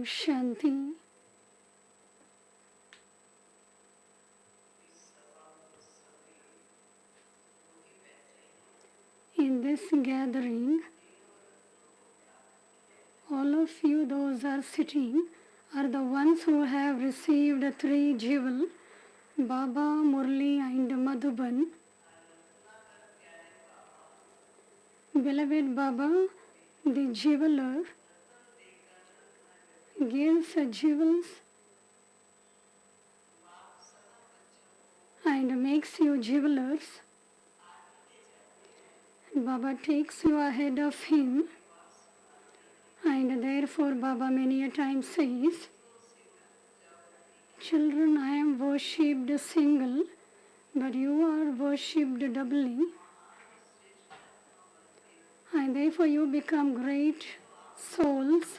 Shanti. In this gathering, all of you, those are sitting, are the ones who have received 3 jewel, Baba, Murli and Madhuban. Beloved Baba, the jeweler, gives jewels and makes you jewelers. Baba takes you ahead of him, and therefore Baba many a time says, children, I am worshipped single, but you are worshipped doubly, and therefore you become great souls.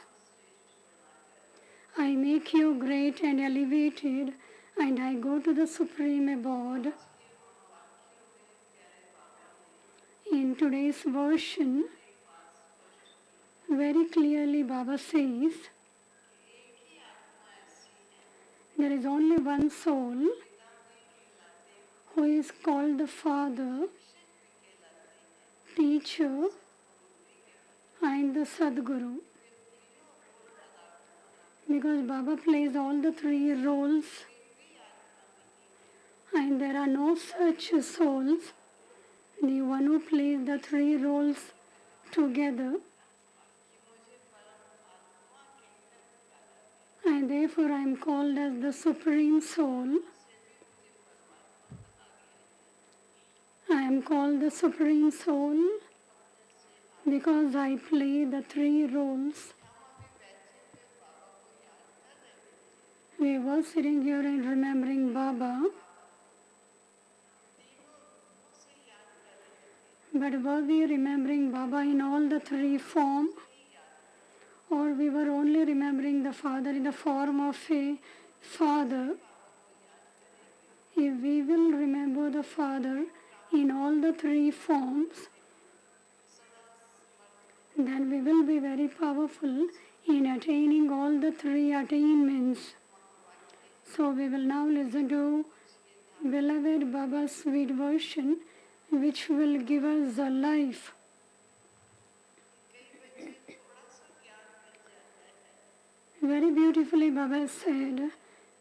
I make you great and elevated, and I go to the supreme abode. In today's version, very clearly Baba says, there is only one soul who is called the Father, Teacher, and the Sadguru. Because Baba plays all the 3 roles, and there are no such souls, the one who plays the 3 roles together. And therefore I am called as the Supreme Soul. I am called the Supreme Soul because I play the 3 roles. We were sitting here and remembering Baba, but were we remembering Baba in all the 3 forms? Or we were only remembering the Father in the form of a Father? If we will remember the Father in all the 3 forms, then we will be very powerful in attaining all the 3 attainments. So we will now listen to beloved Baba's sweet version, which will give us a life. Very beautifully Baba said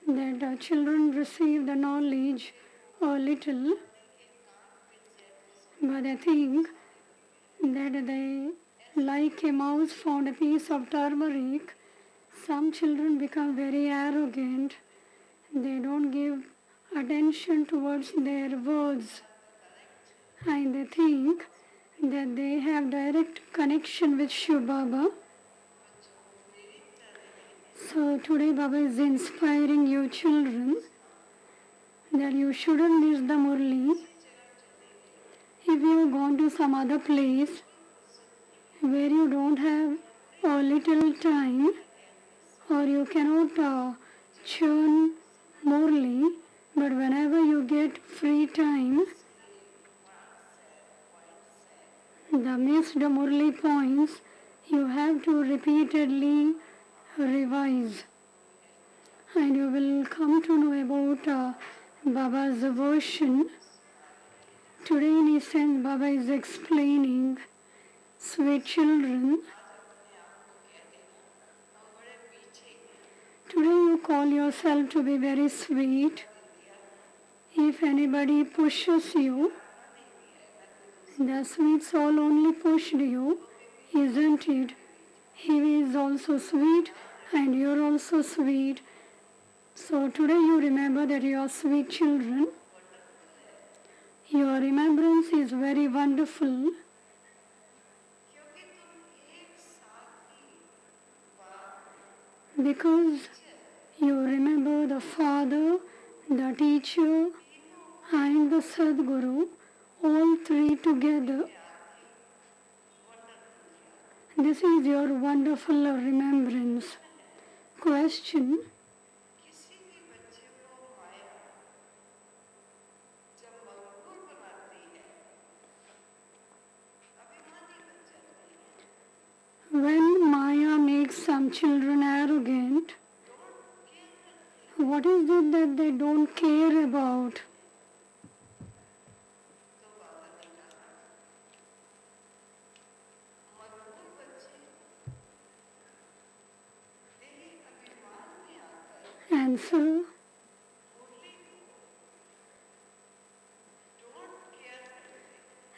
that children receive the knowledge a little, but they think that they, like a mouse found a piece of turmeric, some children become very arrogant. They don't give attention towards their words, and they think that they have direct connection with Shiv Baba. So today Baba is inspiring you children that you shouldn't miss the Murli. If you have gone to some other place where you don't have a little time, or you cannot churn Murli, but whenever you get free time, the missed Murli points you have to repeatedly revise, and you will come to know about Baba's version. Today in essence Baba is explaining, sweet children, today you call yourself to be very sweet. If anybody pushes you, the sweet soul only pushed you, isn't it? He is also sweet and you are also sweet. So today you remember that you are sweet children. Your remembrance is very wonderful. Because you remember the Father, the Teacher and the Sadguru, all 3 together. This is your wonderful remembrance. Question: when Maya makes some children arrogant. What is it that they don't care about? Answer.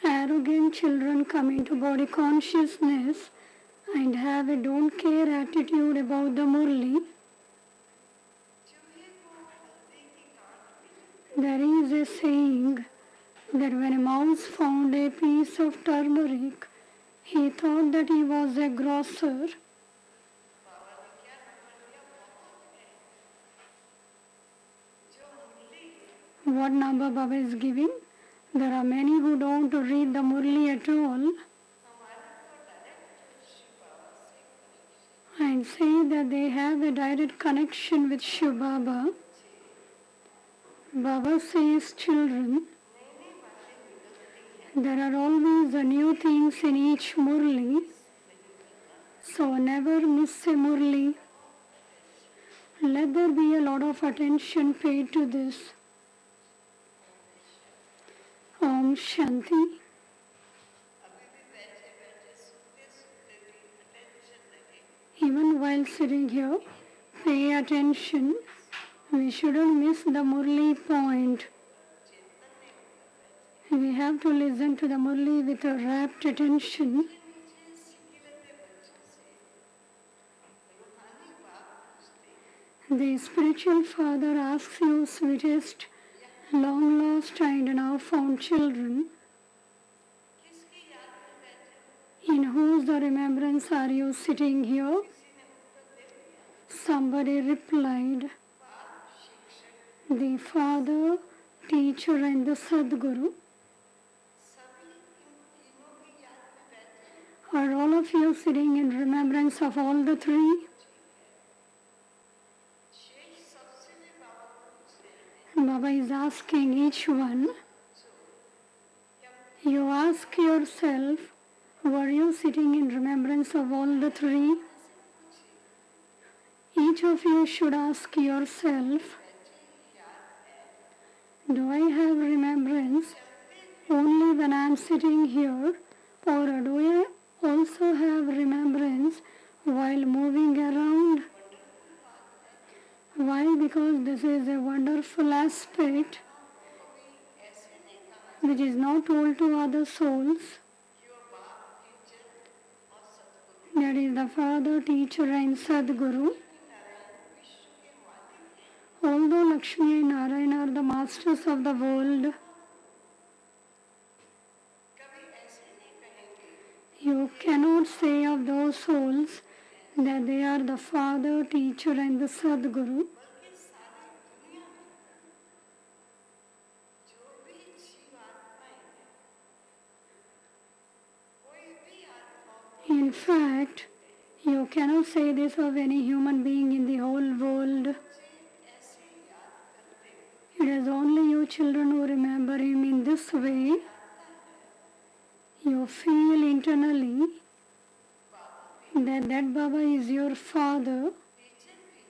Arrogant children come into body consciousness and have a don't care attitude about the Murli. There is a saying that when a mouse found a piece of turmeric, he thought that he was a grocer. What number Baba is giving? There are many who don't read the Murli at all and say that they have a direct connection with Shiv Baba. Baba says, children, there are always new things in each Murli, so never miss a Murli. Let there be a lot of attention paid to this. Om Shanti. Even while sitting here, pay attention. We shouldn't miss the Murli point. We have to listen to the Murli with a rapt attention. The spiritual father asks you, sweetest, long lost and now found children, in whose remembrance are you sitting here? Somebody replied, the Father, Teacher and the Sadguru. Are all of you sitting in remembrance of all the three? Baba is asking each one, you ask yourself, were you sitting in remembrance of all the three? Each of you should ask yourself, do I have remembrance only when I am sitting here, or do I also have remembrance while moving around? Why? Because this is a wonderful aspect which is not told to other souls. That is the Father, Teacher and Sadguru. Although Lakshmi and Narayana are the masters of the world, you cannot say of those souls that they are the Father, Teacher and the Sadguru. In fact, you cannot say this of any human being in the whole world. It is only you children who remember him in this way. You feel internally that Baba is your Father,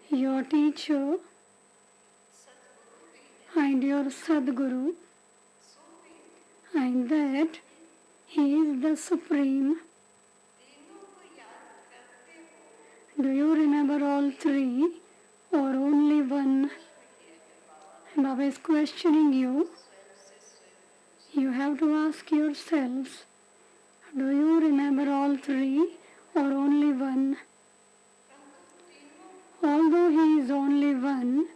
your Teacher, and your Sadguru, and that he is the Supreme. Do you remember all three or only one? Baba is questioning you. You have to ask yourselves, do you remember all three or only one? Although he is only one,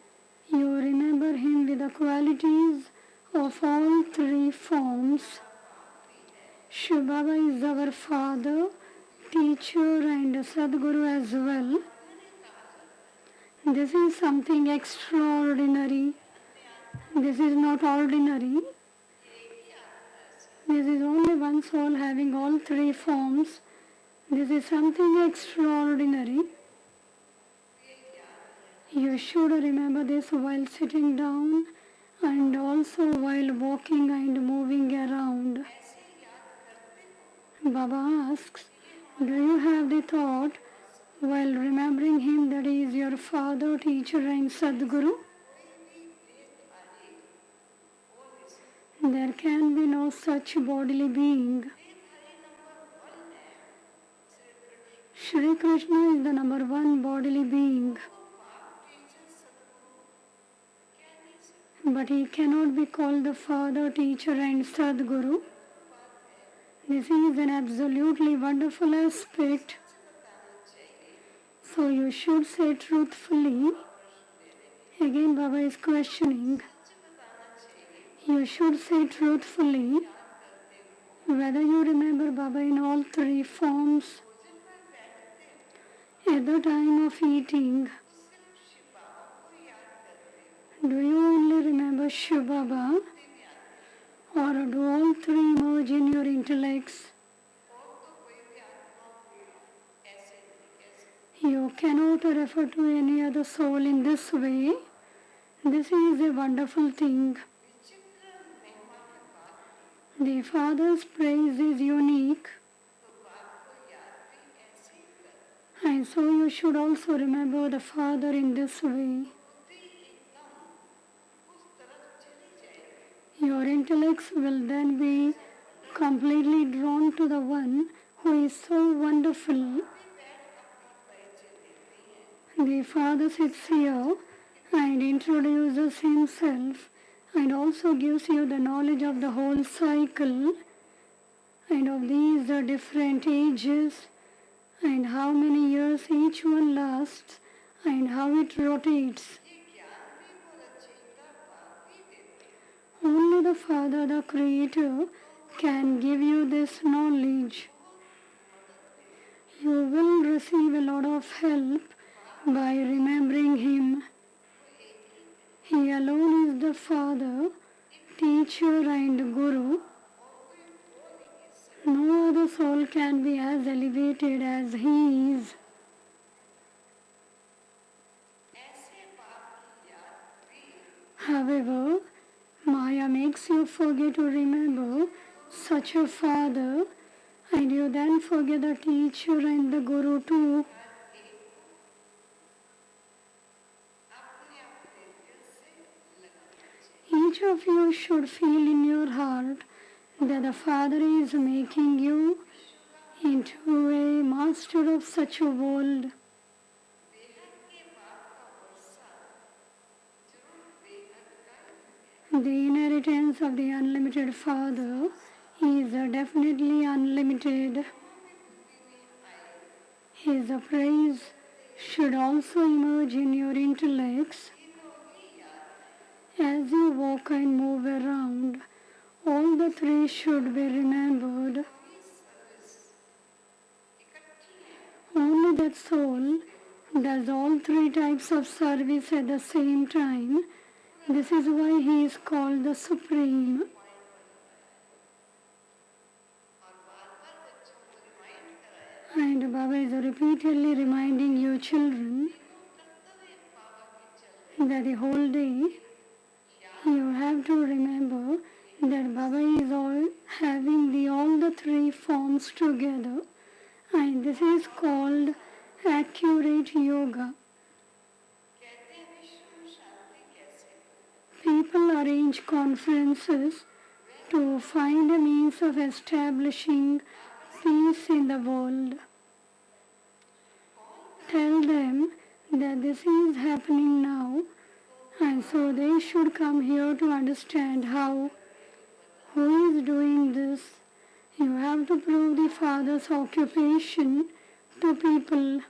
you remember him with the qualities of all three forms. Shiv Baba is our Father, Teacher and Sadguru as well. This is something extraordinary. This is not ordinary. This is only one soul having all three forms. This is something extraordinary. You should remember this while sitting down and also while walking and moving around. Baba asks, do you have the thought while remembering him that he is your father, teacher and Sadguru, there can be no such bodily being. Shri Krishna is the number one bodily being, but he cannot be called the father, teacher and Sadguru. This is an absolutely wonderful aspect. So you should say truthfully. Again Baba is questioning. You should say truthfully whether you remember Baba in all three forms at the time of eating. Do you only remember Shiv Baba, or do all three merge in your intellects? You cannot refer to any other soul in this way. This is a wonderful thing. The Father's praise is unique, and so you should also remember the Father in this way. Your intellects will then be completely drawn to the one who is so wonderful. The Father sits here and introduces himself and also gives you the knowledge of the whole cycle and of these different ages and how many years each one lasts and how it rotates. Only the Father, the Creator, can give you this knowledge. You will receive a lot of help by remembering Him. He alone is the Father, Teacher and Guru. No other soul can be as elevated as He is. However, Maya makes you forget to remember such a Father, and you then forget the Teacher and the Guru too. Each of you should feel in your heart that the Father is making you into a master of such a world. The inheritance of the unlimited Father is definitely unlimited. His praise should also emerge in your intellects. As you walk and move around, all the three should be remembered. Only that soul does all three types of service at the same time. This is why he is called the Supreme. And Baba is repeatedly reminding you children that the whole day you have to remember that Baba is having all the three forms together, and this is called accurate yoga. People arrange conferences to find a means of establishing peace in the world. Tell them that this is happening now, and so they should come here to understand how. Who is doing this? You have to prove the Father's occupation to people.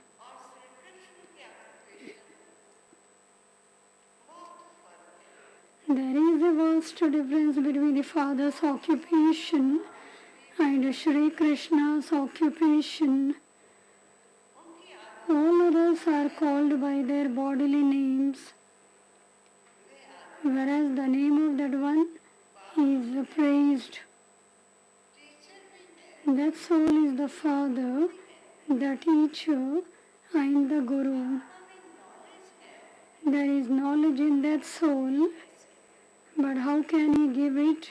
There is a vast difference between the Father's occupation and Shri Krishna's occupation. All others are called by their bodily names, whereas the name of that one is praised. That soul is the Father, the Teacher, and the Guru. There is knowledge in that soul, but how can he give it?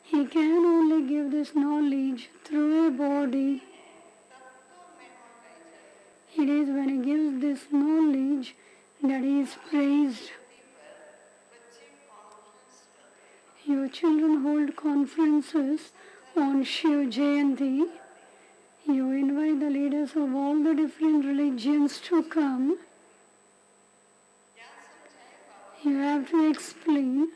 He can only give this knowledge through a body. It is when he gives this knowledge that he is praised. Your children hold conferences on Shiv Jayanti. You invite the leaders of all the different religions to come. You have to explain.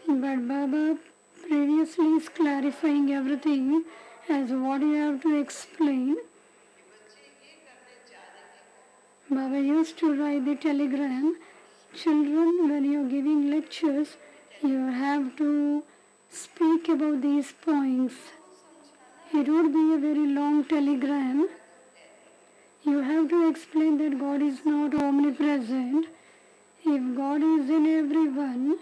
But Baba previously is clarifying everything as what you have to explain. Baba used to write the telegram, children, when you are giving lectures, you have to speak about these points. It would be a very long telegram. You have to explain that God is not omnipresent. If God is in everyone,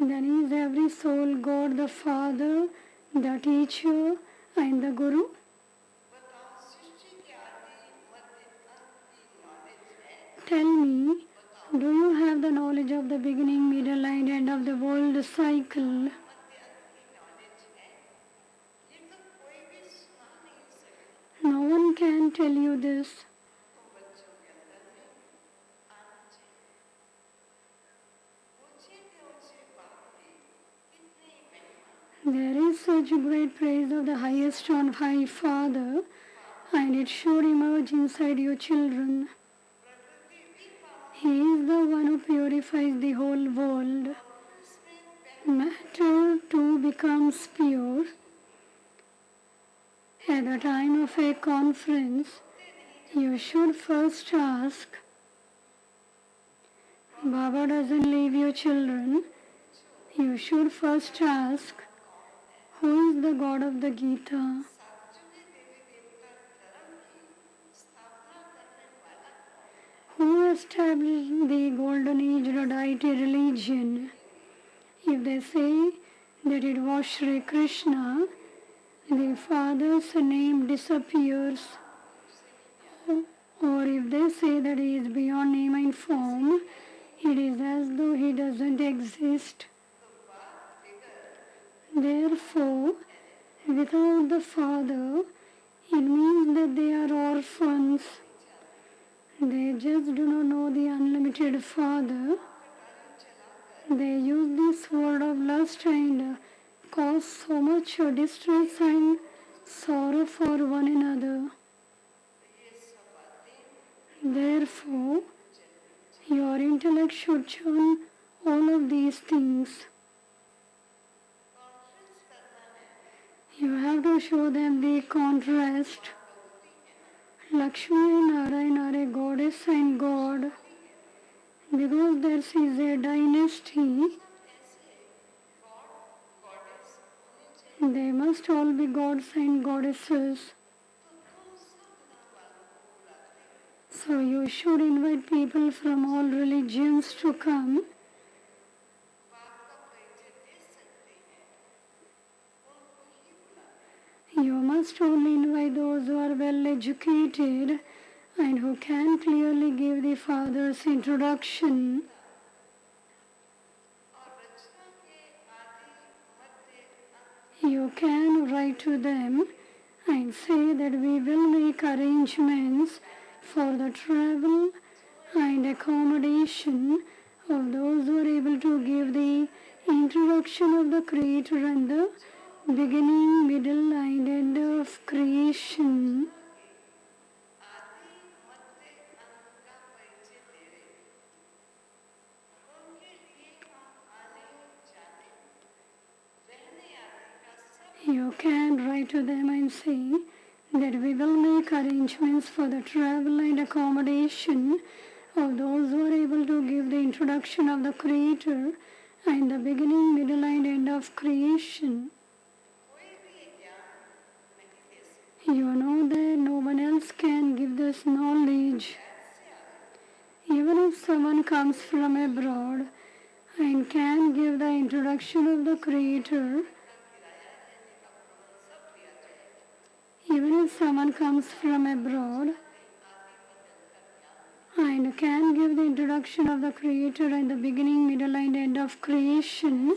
then He is every soul, God the Father, the teacher and the Guru. Tell me, do you have the knowledge of the beginning, middle and end of the world cycle? No one can tell you this. There is such great praise of the highest on high Father, and it should emerge inside your children. He is the one who purifies the whole world. Matter too becomes pure. At the time of a conference, you should first ask, Baba doesn't leave your children. You should first ask, who is the God of the Gita? Who established the golden age deity religion? If they say that it was Sri Krishna, the Father's name disappears. Or if they say that he is beyond name and form, it is as though he doesn't exist. Therefore, without the Father, it means that they are orphans. They just do not know the unlimited Father. They use this word of lust and cause so much distress and sorrow for one another. Therefore, your intellect should churn all of these things. You have to show them the contrast. Lakshmi and Narayana are a goddess and God. Because there is a dynasty, they must all be gods and goddesses. So you should invite people from all religions to come. You must only invite those who are well educated and who can clearly give the Father's introduction. You can write to them and say that we will make arrangements for the travel and accommodation of those who are able to give the introduction of the Creator and the beginning, middle and end of creation. You can write to them and say that we will make arrangements for the travel and accommodation of those who are able to give the introduction of the Creator and the beginning, middle and end of creation. You know that no one else can give this knowledge. Even if someone comes from abroad and can give the introduction of the Creator, even if someone comes from abroad and can give the introduction of the Creator and the beginning, middle and end of creation,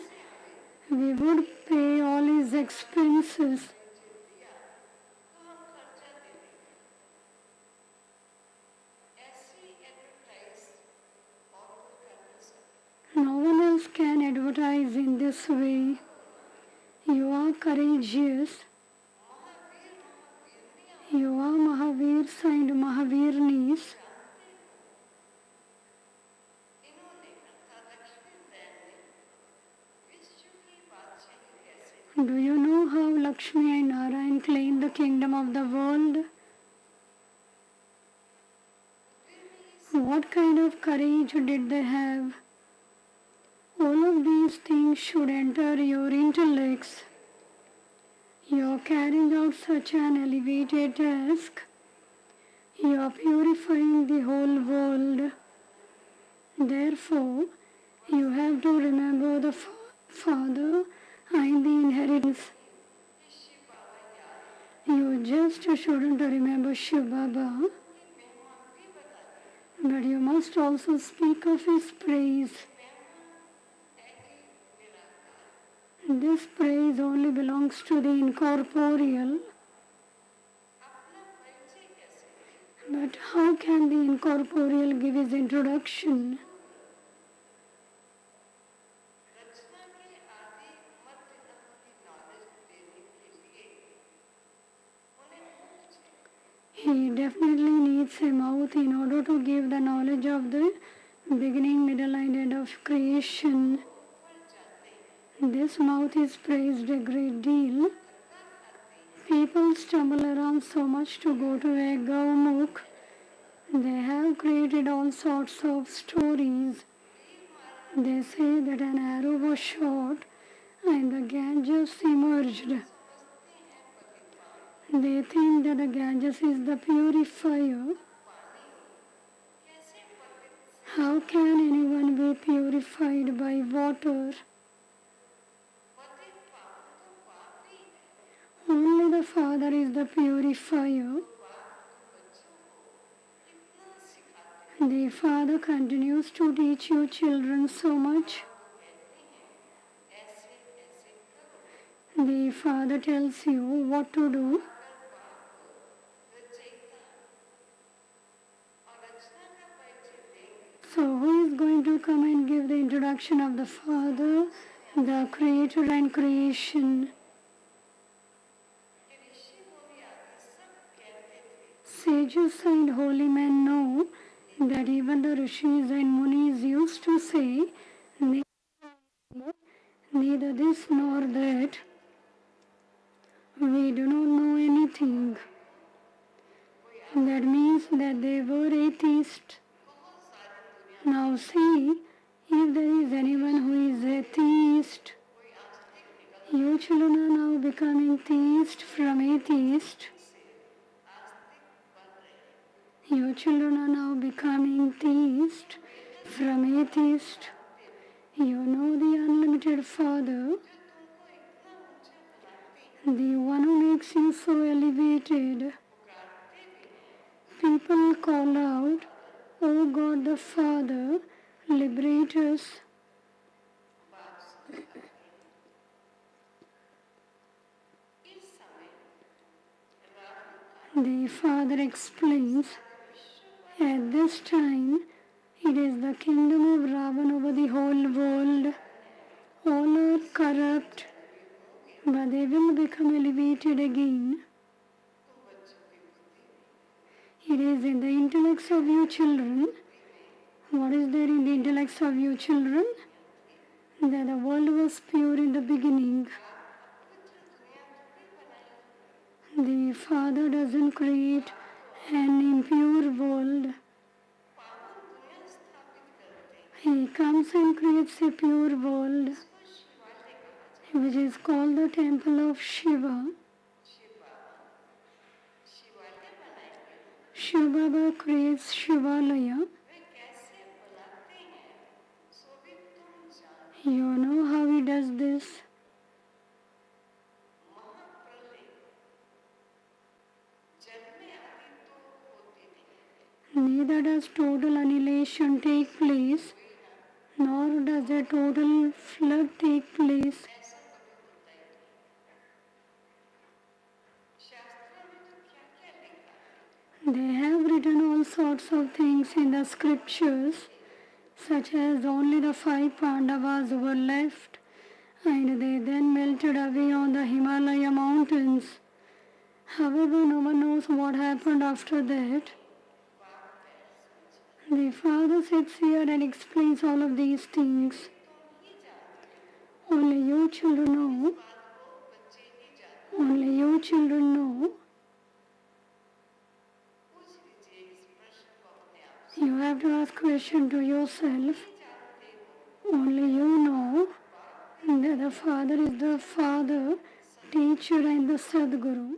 we would pay all his expenses. this way. You are courageous. You are Mahavirs and Mahavirnis. Do you know how Lakshmi and Narayan claimed the kingdom of the world? What kind of courage did they have? All of these things should enter your intellects. You are carrying out such an elevated task. You are purifying the whole world. Therefore, you have to remember the Father and the inheritance. You just shouldn't remember Shiv Baba, but you must also speak of his praise. This praise only belongs to the incorporeal. But how can the incorporeal give his introduction? He definitely needs a mouth in order to give the knowledge of the beginning, middle and end of creation. This mouth is praised a great deal. People stumble around so much to go to a Gaumukh. They have created all sorts of stories. They say that an arrow was shot and the Ganges emerged. They think that the Ganges is the purifier. How can anyone be purified by water? Only the Father is the purifier. The Father continues to teach you children so much. The Father tells you what to do. So who is going to come and give the introduction of the Father, the Creator and creation? Sages and holy men know that even the Rishis and Munis used to say, neither this nor that. We do not know anything. That means that they were atheists. Now see, if there is anyone who is a theist, you children are now becoming theist from atheist. You children are now becoming theist from atheist. You know the unlimited Father, the one who makes you so elevated. People call out, "O God the Father, liberate us." The Father explains, at this time, it is the kingdom of Ravan over the whole world. All are corrupt, but they will become elevated again. It is in the intellects of you children. What is there in the intellects of you children? That the world was pure in the beginning. The Father doesn't create an impure world. He comes and creates a pure world, which is called the temple of Shiva. Shiv Baba creates Shivalaya. You know how he does this? Neither does total annihilation take place, nor does a total flood take place. They have written all sorts of things in the scriptures, such as only the 5 Pandavas were left and they then melted away on the Himalaya mountains. However, no one knows what happened after that. The Father sits here and explains all of these things. Only you children know. Only you children know. You have to ask question to yourself. Only you know that the Father is the Father, Teacher and the Sadguru.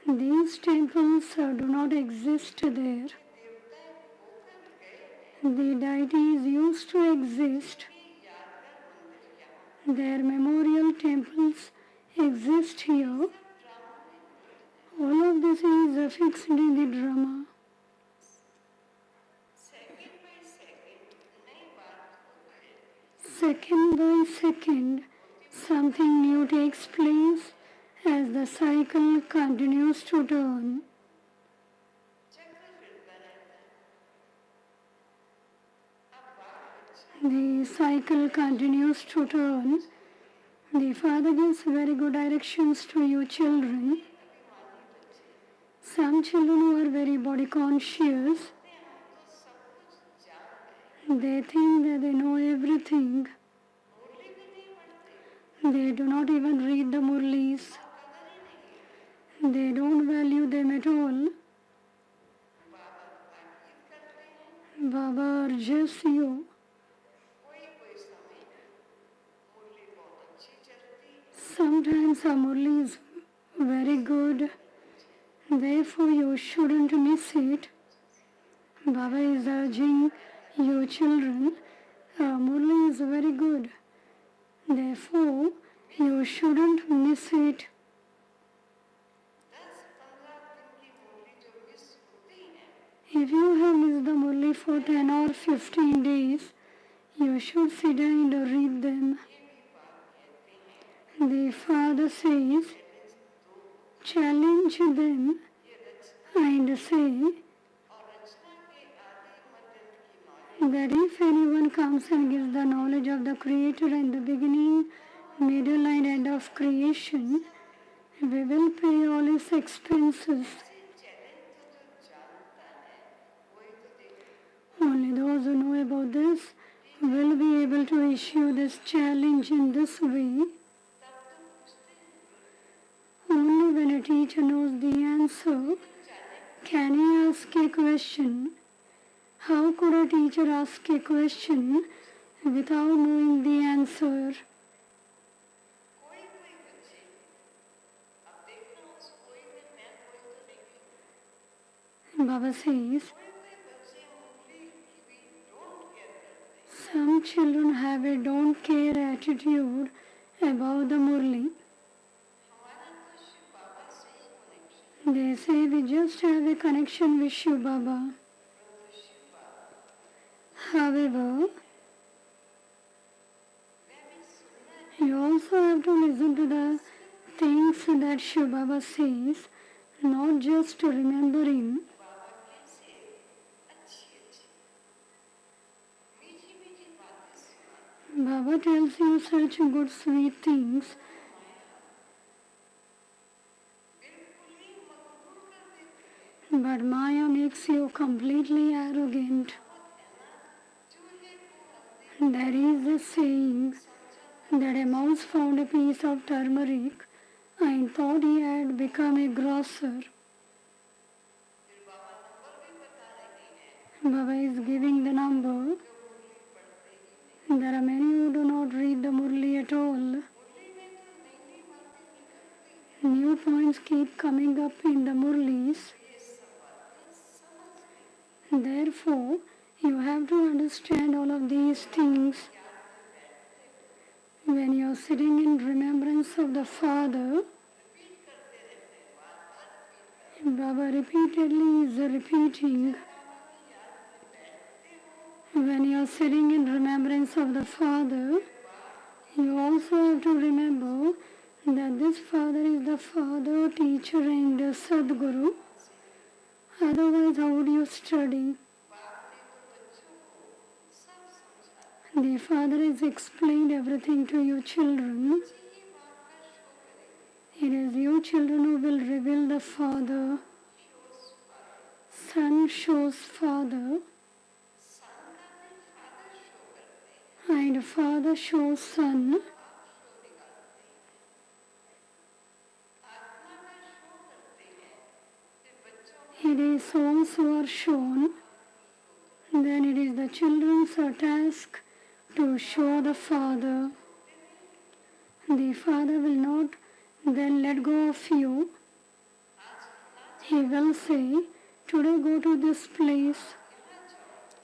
These temples do not exist there. The deities used to exist. Their memorial temples exist here. All of this is fixed in the drama. Second by second, something new takes place as the cycle continues to turn. The cycle continues to turn. The Father gives very good directions to you children. Some children who are very body conscious, they think that they know everything. They do not even read the Murlis. They don't value them at all. Baba urges you. Sometimes a Murli is very good, therefore you shouldn't miss it. Baba is urging you children, Murli is very good, therefore you shouldn't miss it. If you have missed the Murli for 10 or 15 days, you should sit and read them. The Father says, challenge them and say that if anyone comes and gives the knowledge of the Creator and the beginning, middle and end of creation, we will pay all his expenses. Only those who know about this will be able to issue this challenge in this way. Only when a teacher knows the answer can he ask a question. How could a teacher ask a question without knowing the answer? Baba says, some children have a don't care attitude about the Murli. They say we just have a connection with Shiv Baba. However, you also have to listen to the things that Shiv Baba says, not just to remember him. Baba tells you such good sweet things. But Maya makes you completely arrogant. There is a saying that a mouse found a piece of turmeric and thought he had become a grocer. Baba is giving the number. There are many who do not read the Murli at all. New points keep coming up in the Murlis. Therefore, you have to understand all of these things. When you are sitting in remembrance of the Father, Baba repeatedly is repeating. When you are sitting in remembrance of the Father, you also have to remember that this Father is the Father, Teacher and Sadguru. Otherwise, how would you study? The Father has explained everything to you children. It is you children who will reveal the Father. Son shows Father. And Father shows Son. It is souls who are shown. Then it is the children's task to show the Father. The Father will not then let go of you. He will say, today go to this place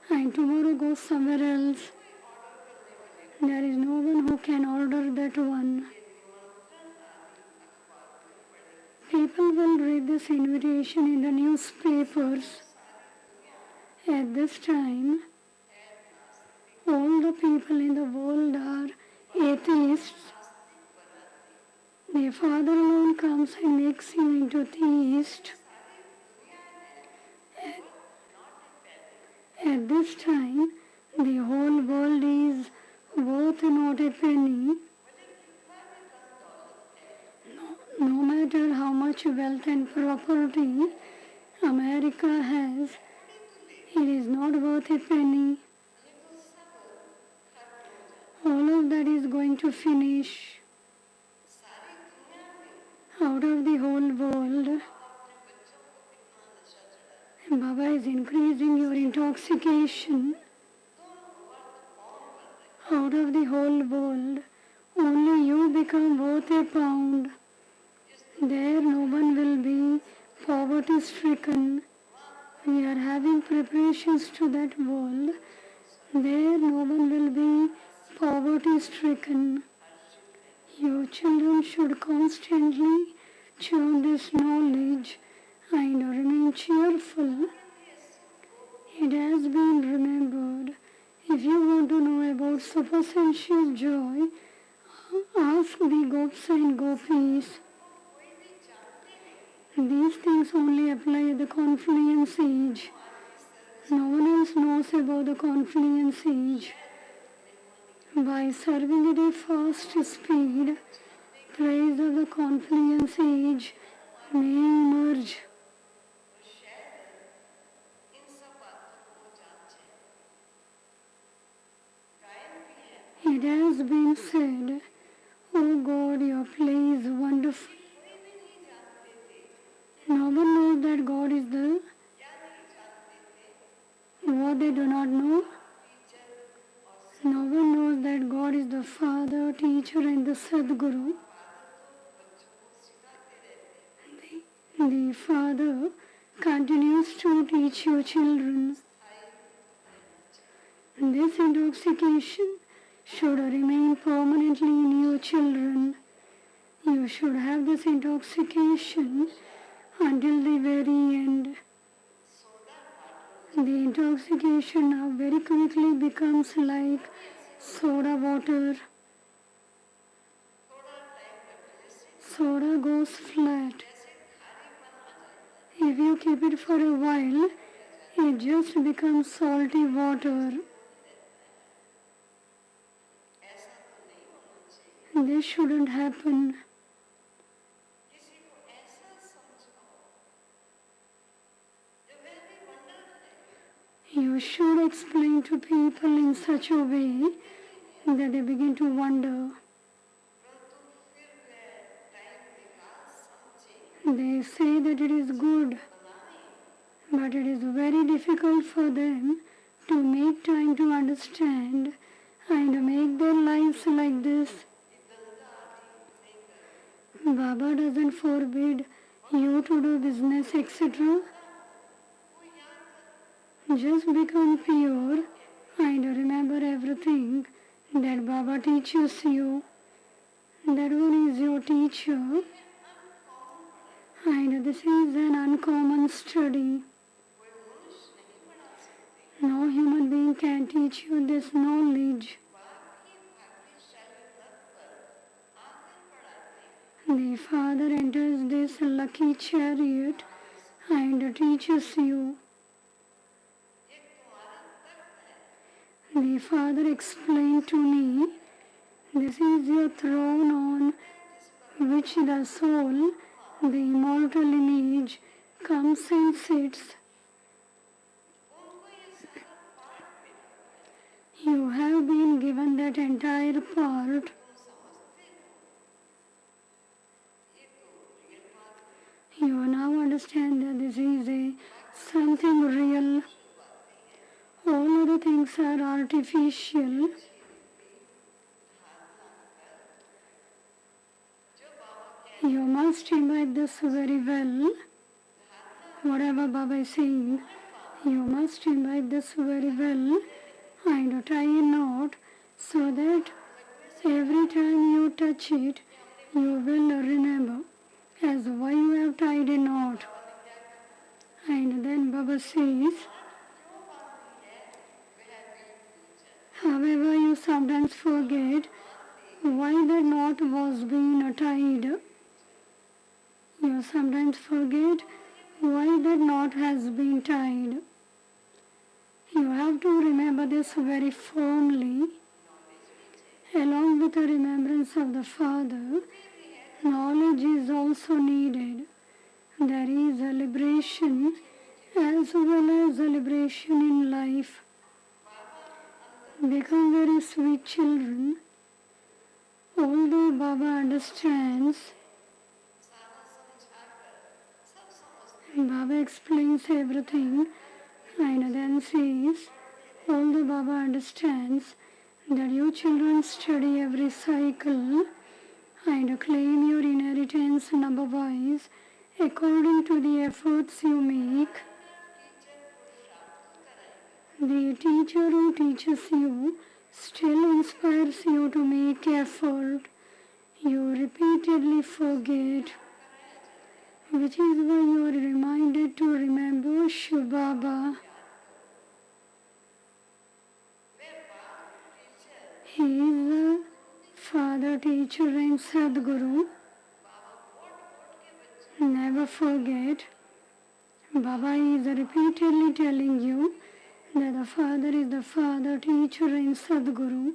and tomorrow go somewhere else. There is no one who can order that one. People will read this invitation in the newspapers. At this time, all the people in the world are atheists. The Father alone comes and makes you into theist. At this time, the whole world is worth not a penny. No matter how much wealth and property America has, it is not worth a penny. All of that is going to finish. Out of the whole world, Baba is increasing your intoxication. Out of the whole world, only you become worth a pound. There no one will be poverty-stricken. We are having preparations to that world. There no one will be poverty-stricken. You children should constantly churn this knowledge and remain cheerful. It has been remembered. If you want to know about supersensual joy, ask the Gops and Gopis. These things only apply at the confluence age. No one else knows about the confluence age. By serving at a fast speed, praise of the confluence age may emerge. It has been said, "Oh God, your play is wonderful." No one knows that God is the what they do not know. No one knows that God is the Father, Teacher and the Sadguru. The Father continues to teach your children. This intoxication should remain permanently in your children. You should have this intoxication until the very end. The intoxication now very quickly becomes like soda water. Soda goes flat. If you keep it for a while, it just becomes salty water. This shouldn't happen. You should explain to people in such a way that they begin to wonder. They say that it is good, but it is very difficult for them to make time to understand and make their lives like this. Baba doesn't forbid you to do business, etc. Just become pure and remember everything that Baba teaches you. That one is your teacher, and this is an uncommon study. No human being can teach you this knowledge. The Father enters this lucky chariot and teaches you. The Father explained to me, this is your throne on which the soul, the immortal image, comes and sits. You have been given that entire part. You now understand that this is something real. All other things are artificial. You must imbibe this very well. Whatever Baba is saying, you must imbibe this very well and tie a knot so that every time you touch it, you will remember as why you have tied a knot. And then Baba says, however, you sometimes forget why the knot was being tied. You sometimes forget why that knot has been tied. You have to remember this very firmly. Along with the remembrance of the Father, knowledge is also needed. There is a liberation as well as a liberation in life. Become very sweet children. Although Baba understands, Baba explains everything and then says, although Baba understands that you children study every cycle and claim your inheritance number-wise according to the efforts you make, the teacher who teaches you still inspires you to make effort. You repeatedly forget, which is why you are reminded to remember Shiv Baba. He is the Father, Teacher and Sadguru. Never forget, Baba is repeatedly telling you that the Father is the Father, Teacher and Sadguru.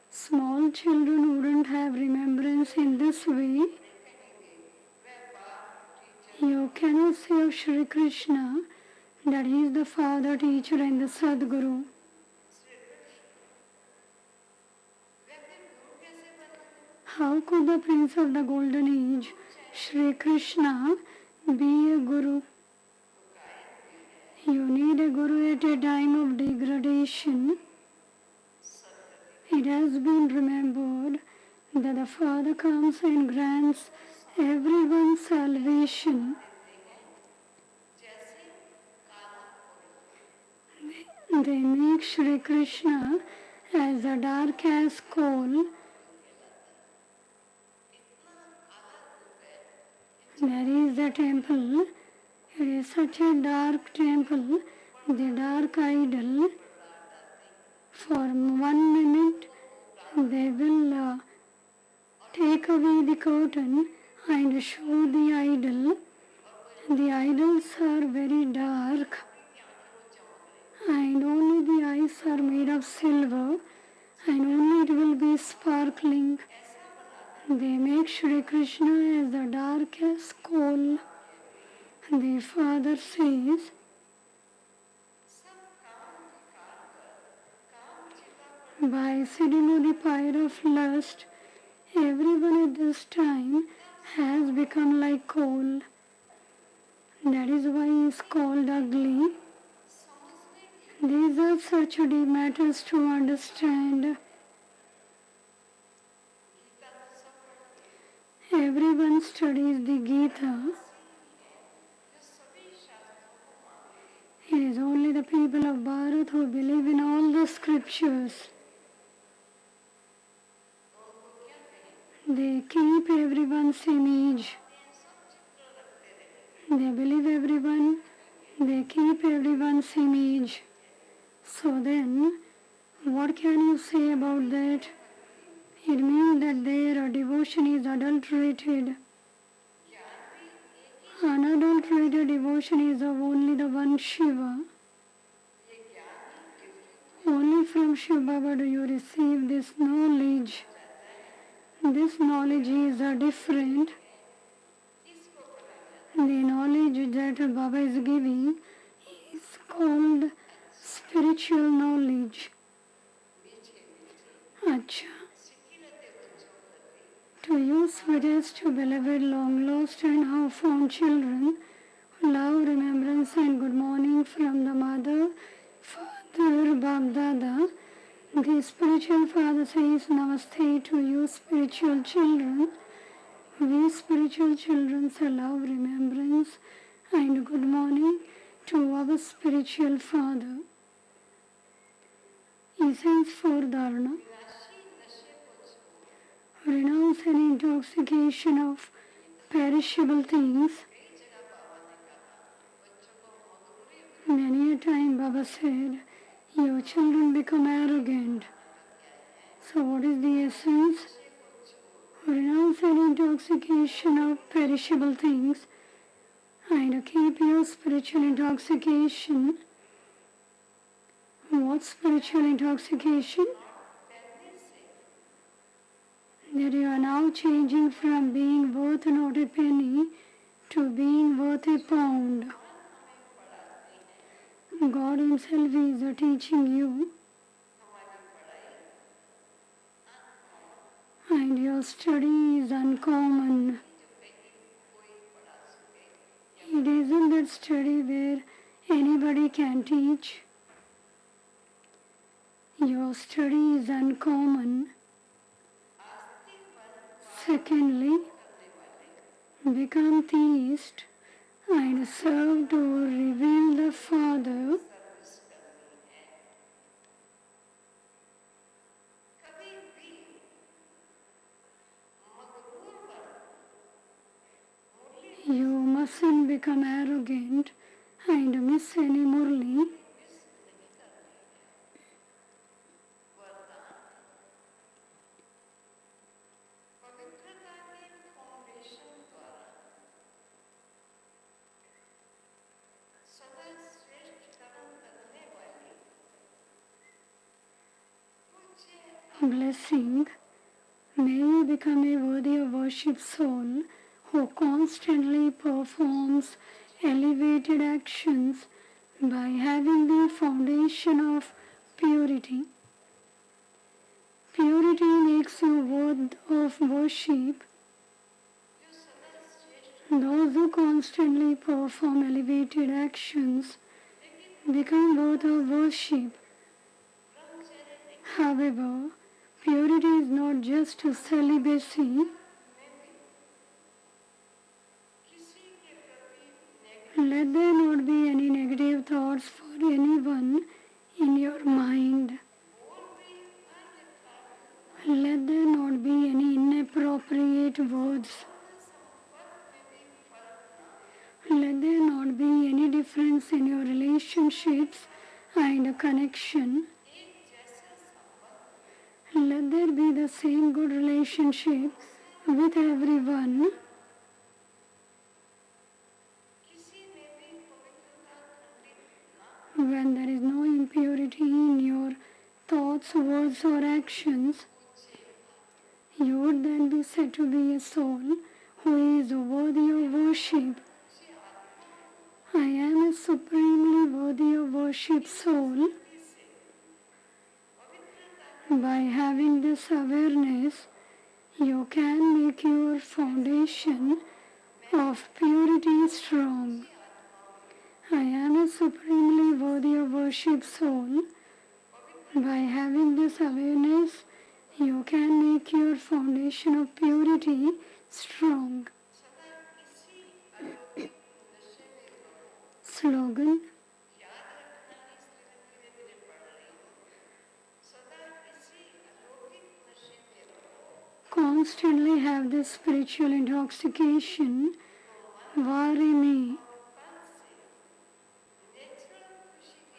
Small children wouldn't have remembrance in this way. You cannot say of Shri Krishna that he is the Father, Teacher and the Sadguru. How could the Prince of the Golden Age, Shri Krishna, be a Guru? You need a Guru at a time of degradation. It has been remembered that the Father comes and grants everyone salvation. They make Shri Krishna as dark as coal. There is a temple. It is such a dark temple, the dark idol. For 1 minute, they will take away the curtain and show the idol. The idols are very dark and only the eyes are made of silver and only it will be sparkling. They make Shri Krishna as the dark as coal. The Father says, by sitting on the pyre of lust, everyone at this time has become like coal. That is why he is called ugly. These are such deep matters to understand. Everyone studies the Gita. It is only the people of Bharat who believe in all the scriptures. They keep everyone's image. They believe everyone. They keep everyone's image. So then, what can you say about that? It means that their devotion is adulterated. Unadulterated devotion is of only the one Shiva. from Shiv Baba do you receive this knowledge? This knowledge is different. The knowledge that Baba is giving is called spiritual knowledge. Acha. To you suggest to beloved long lost and half found children, love, remembrance and good morning from the mother, father, Bab Dada. The spiritual father says namaste to you spiritual children. We spiritual children say love, remembrance and good morning to our spiritual father. Essence for Dharana. Renounce any intoxication of perishable things. Many a time Baba said, your children become arrogant. So what is the essence? Renounce any intoxication of perishable things and keep your spiritual intoxication. What spiritual intoxication? That you are now changing from being worth not a penny to being worth a pound. God Himself is teaching you, and your study is uncommon. It isn't that study where anybody can teach. Your study is uncommon. Secondly, become theist and serve to reveal the Father. You mustn't become arrogant and miss any Murli. Blessing, may you become a worthy of worship soul who constantly performs elevated actions by having the foundation of purity. Purity makes you worthy of worship. Those who constantly perform elevated actions become worthy of worship. However, purity is not just celibacy. Let there not be any negative thoughts for anyone in your mind. Let there not be any inappropriate words. Let there not be any difference in your relationships and connection. Let there be the same good relationship with everyone. When there is no impurity in your thoughts, words or actions, you would then be said to be a soul who is worthy of worship. I am a supremely worthy of worship soul. By having this awareness, you can make your foundation of purity strong. I am a supremely worthy of worship soul. By having this awareness, you can make your foundation of purity strong. Slogan. Constantly have this spiritual intoxication, Varimi,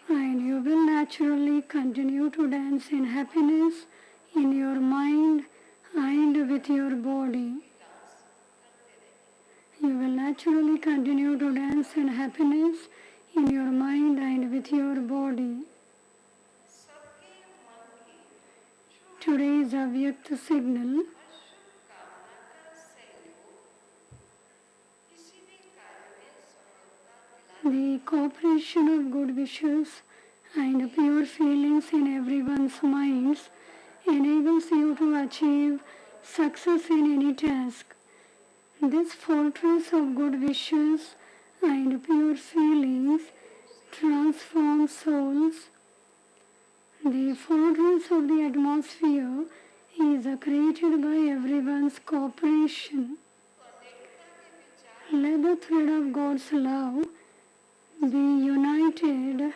and you will naturally continue to dance in happiness in your mind and with your body. You will naturally continue to dance in happiness in your mind and with your body. today's Avyakt signal. The cooperation of good wishes and pure feelings in everyone's minds enables you to achieve success in any task. This fortress of good wishes and pure feelings transforms souls. The fortress of the atmosphere is created by everyone's cooperation. Let the thread of God's love be united,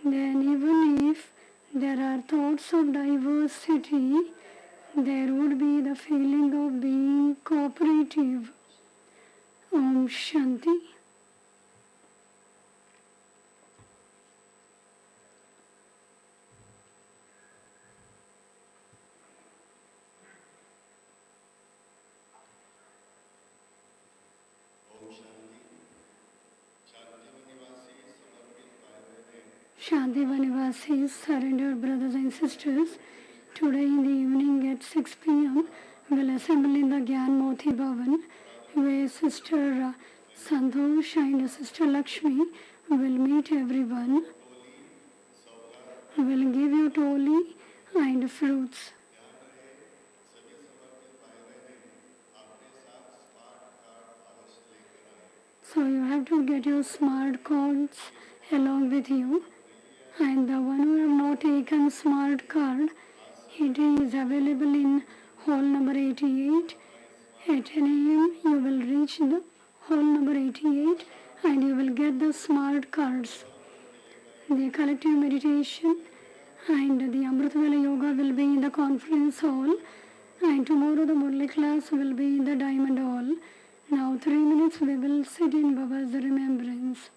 then even if there are thoughts of diversity, there would be the feeling of being cooperative. Om Shanti. Shanti Vanivasis, surrendered brothers and sisters, today in the evening at 6 p.m. will assemble in the Gyan Moti Bhavan, where Sister Santosh and Sister Lakshmi will meet everyone, will give you toli and fruits. So you have to get your smart cards along with you. And the one who have not taken smart card, it is available in hall number 88. At 10 a.m. you will reach the hall number 88 and you will get the smart cards. The collective meditation and the Amritavela Yoga will be in the conference hall, and tomorrow the Murli class will be in the Diamond Hall. Now 3 minutes we will sit in Baba's remembrance.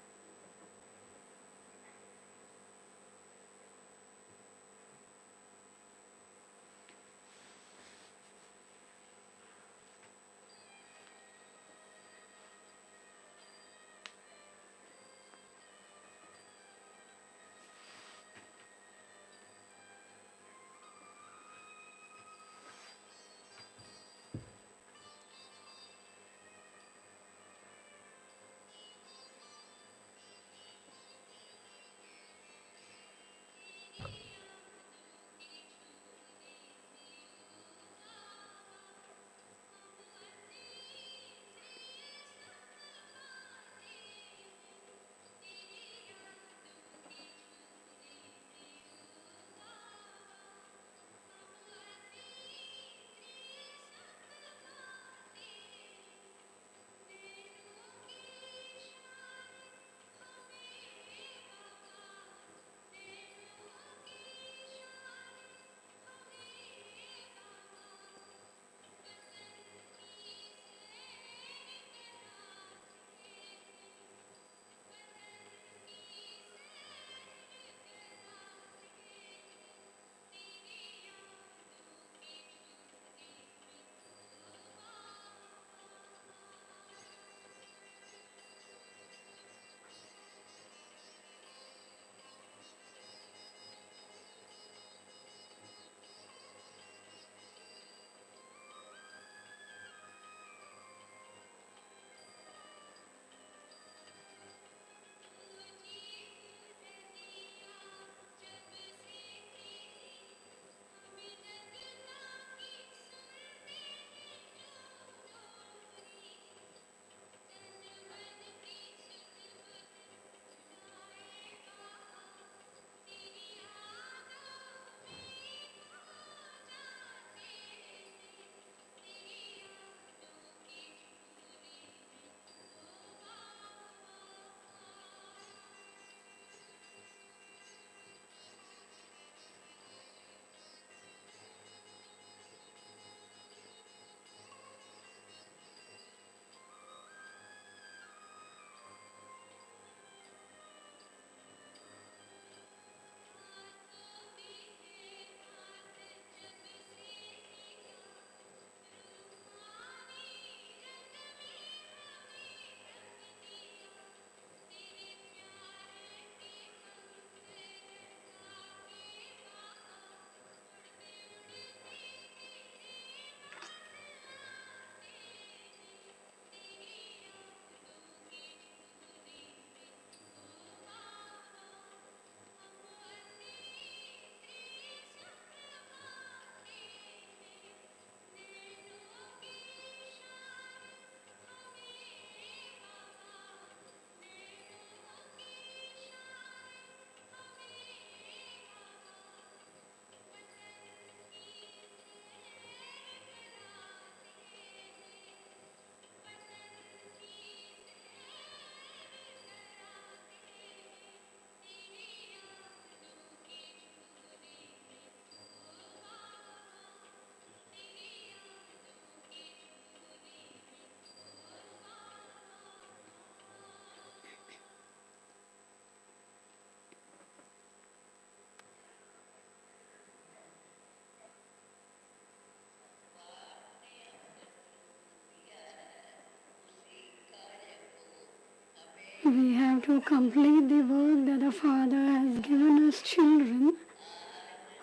We have to complete the work that the Father has given us children.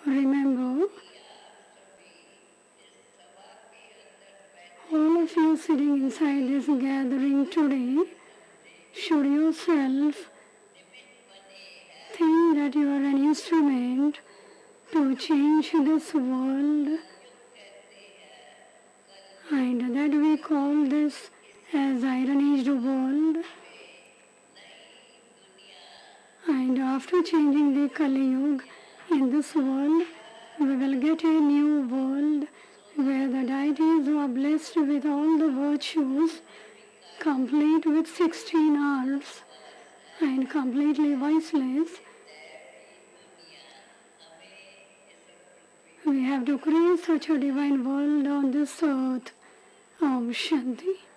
Remember, all of you sitting inside this gathering today, should yourself think that you are an instrument to change this world, and that we call this as Iron Age world. And after changing the Kali Yuga in this world, we will get a new world where the deities who are blessed with all the virtues, complete with 16 arts, and completely voiceless. We have to create such a divine world on this earth. Om Shanti.